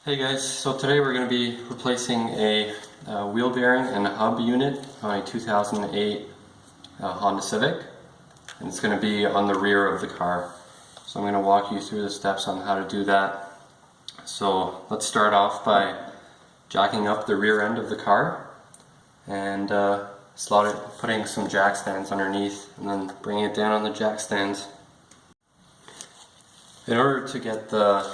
Hey guys, so today we're going to be replacing a wheel bearing and a hub unit on a 2008 Honda Civic, and it's going to be on the rear of the car. So I'm going to walk you through the steps on how to do that. So let's start off by jacking up the rear end of the car and putting some jack stands underneath and then bringing it down on the jack stands. In order to get the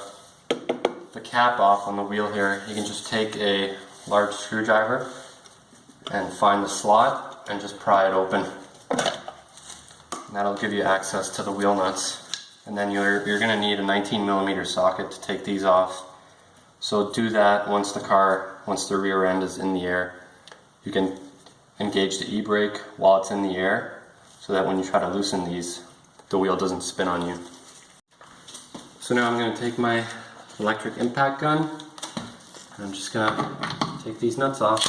cap off on the wheel here, you can just take a large screwdriver and find the slot and just pry it open. And that'll give you access to the wheel nuts. And then you're going to need a 19mm socket to take these off. So do that once the rear end is in the air. You can engage the e-brake while it's in the air so that when you try to loosen these, the wheel doesn't spin on you. So now I'm going to take my electric impact gun, and I'm just going to take these nuts off.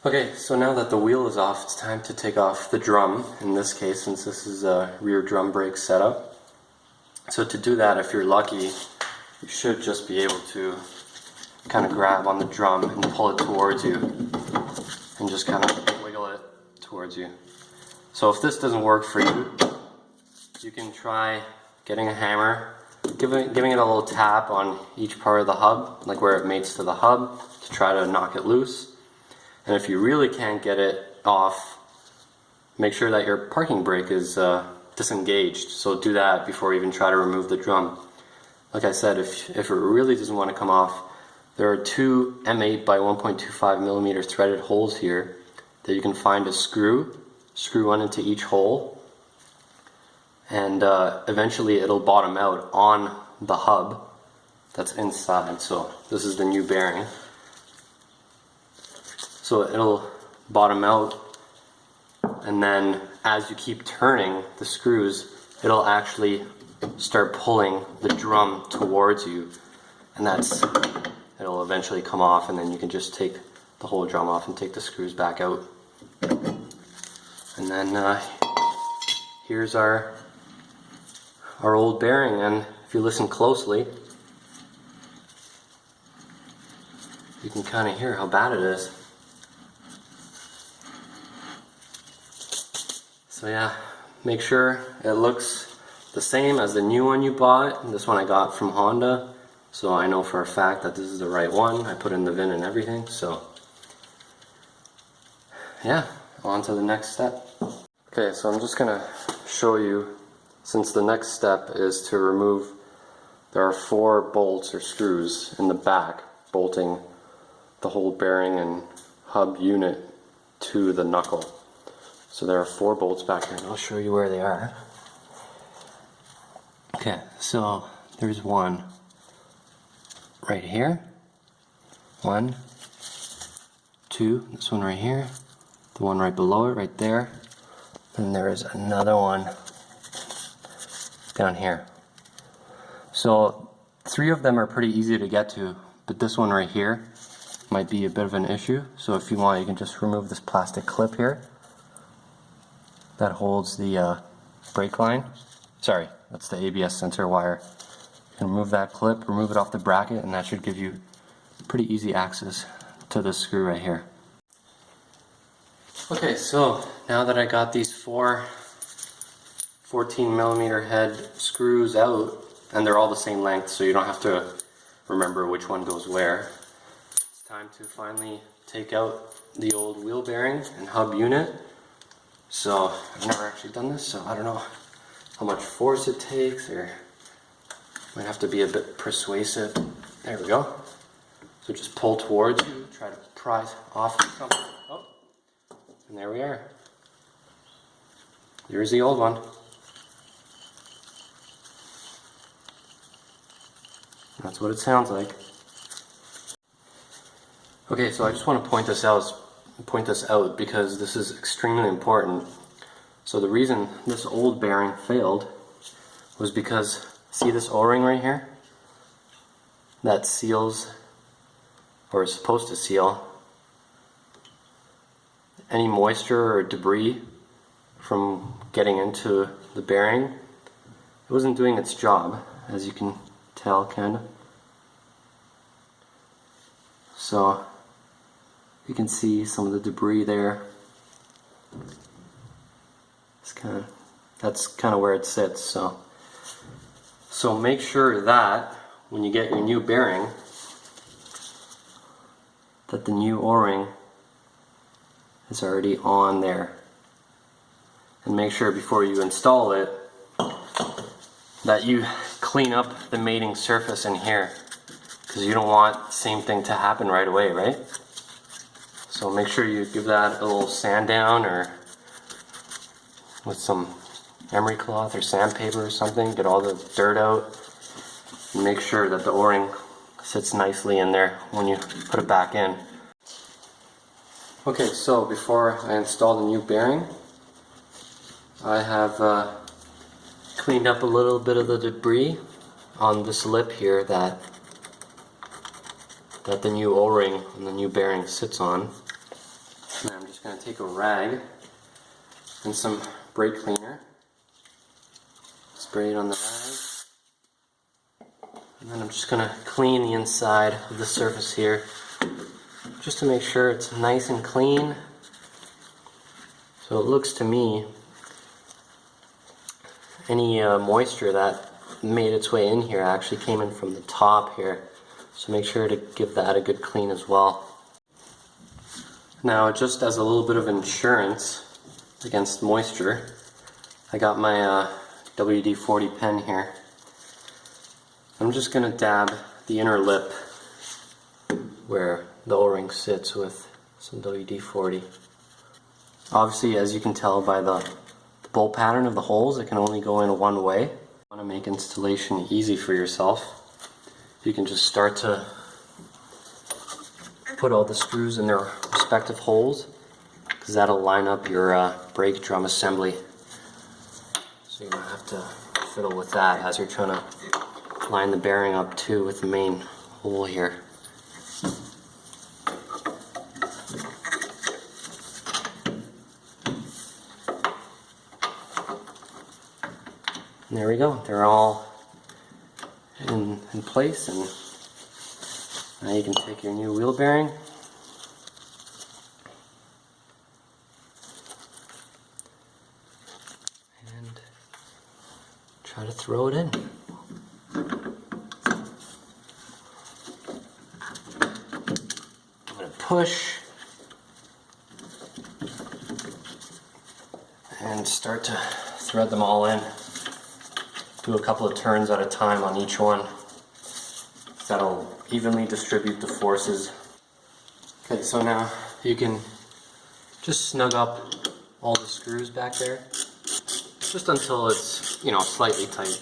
Okay, so now that the wheel is off, it's time to take off the drum, in this case, since this is a rear drum brake setup. So to do that, if you're lucky, you should just be able to kind of grab on the drum and pull it towards you and just kind of wiggle it towards you. So if this doesn't work for you, you can try getting a hammer, giving it a little tap on each part of the hub, like where it mates to the hub, to try to knock it loose. And if you really can't get it off, make sure that your parking brake is disengaged. So do that before you even try to remove the drum. Like I said, if it really doesn't want to come off, there are two M8 by 1.25mm threaded holes here that you can find a screw one into each hole, and eventually it'll bottom out on the hub that's inside. So this is the new bearing. So it'll bottom out, and then as you keep turning the screws, it'll actually start pulling the drum towards you, and it'll eventually come off, and then you can just take the whole drum off and take the screws back out. And then here's our old bearing, and if you listen closely, you can kind of hear how bad it is. So yeah, make sure it looks the same as the new one you bought. This one I got from Honda, so I know for a fact that this is the right one. I put in the VIN and everything, so yeah, on to the next step. Okay, so I'm just gonna show you, since the next step is to remove, there are 4 bolts or screws in the back bolting the whole bearing and hub unit to the knuckle. So there are 4 bolts back here, and I'll show you where they are. Okay, so there's one right here, 1, 2, this one right here, the one right below it right there, and there is another one down here. So 3 of them are pretty easy to get to, but this one right here might be a bit of an issue. So if you want, you can just remove this plastic clip here that holds the brake line. Sorry, that's the ABS sensor wire. You can remove that clip, remove it off the bracket, and that should give you pretty easy access to this screw right here. Okay, so now that I got these 4 14mm head screws out, and they're all the same length, so you don't have to remember which one goes where, it's time to finally take out the old wheel bearing and hub unit. So I've never actually done this, so I don't know how much force it takes, or might have to be a bit persuasive. There we go. So just pull towards you, try to pry off something. Oh, and there we are. Here's the old one. That's what it sounds like. Okay, so I just want to point this out because this is extremely important. So the reason this old bearing failed was because, see this O-ring right here? That seals, or is supposed to seal, any moisture or debris from getting into the bearing. It wasn't doing its job, as you can tell, kind of. So you can see some of the debris there. That's kind of where it sits. So make sure that when you get your new bearing, that the new O-ring is already on there. And make sure before you install it that you clean up the mating surface in here, because you don't want the same thing to happen right away, right? So make sure you give that a little sand down, or with some emery cloth or sandpaper or something, get all the dirt out, and make sure that the O-ring sits nicely in there when you put it back in. Okay, so before I install the new bearing, I have cleaned up a little bit of the debris on this lip here that the new O-ring and the new bearing sits on. And I'm just going to take a rag and some brake cleaner, spray it on the rag, and then I'm just going to clean the inside of the surface here just to make sure it's nice and clean. So it looks to me, any moisture that made its way in here actually came in from the top here. So make sure to give that a good clean as well. Now, just as a little bit of insurance against moisture, I got my WD-40 pen here. I'm just going to dab the inner lip where the O-ring sits with some WD-40. Obviously, as you can tell by the bolt pattern of the holes, it can only go in one way. If you want to make installation easy for yourself, you can just start to put all the screws in their respective holes, because that'll line up your brake drum assembly. So you don't have to fiddle with that as you're trying to line the bearing up too with the main hole here. And there we go, they're all in place, and now you can take your new wheel bearing and try to throw it in. I'm going to push and start to thread them all in. Do a couple of turns at a time on each one. That'll evenly distribute the forces. Okay, so now you can just snug up all the screws back there, just until it's, you know, slightly tight,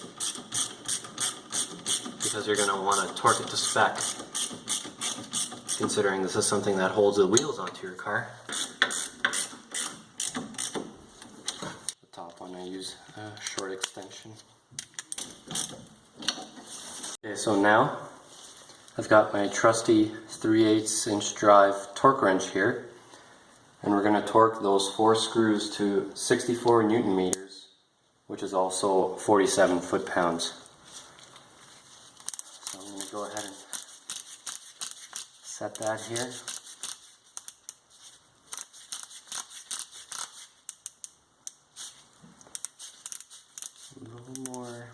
because you're going to want to torque it to spec, considering this is something that holds the wheels onto your car. The top one, I use a short extension. Okay, so now I've got my trusty 3/8 inch drive torque wrench here, and we're going to torque those 4 screws to 64 Newton meters, which is also 47 foot-pounds. So I'm going to go ahead and set that here. A little more.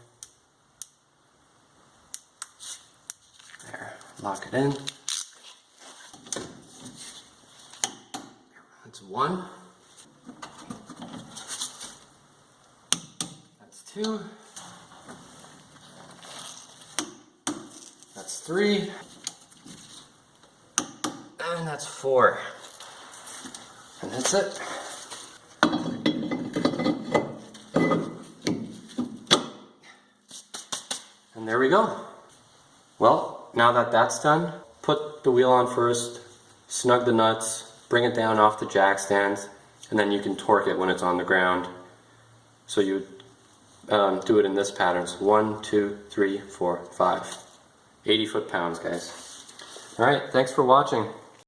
There, lock it in. That's 1. That's 2. That's 3. And that's 4. And that's it. And there we go. Well, now that that's done, put the wheel on first, snug the nuts, bring it down off the jack stands, and then you can torque it when it's on the ground. So you do it in this pattern. So 1, 2, 3, 4, 5. 80 foot-pounds, guys. Alright, thanks for watching.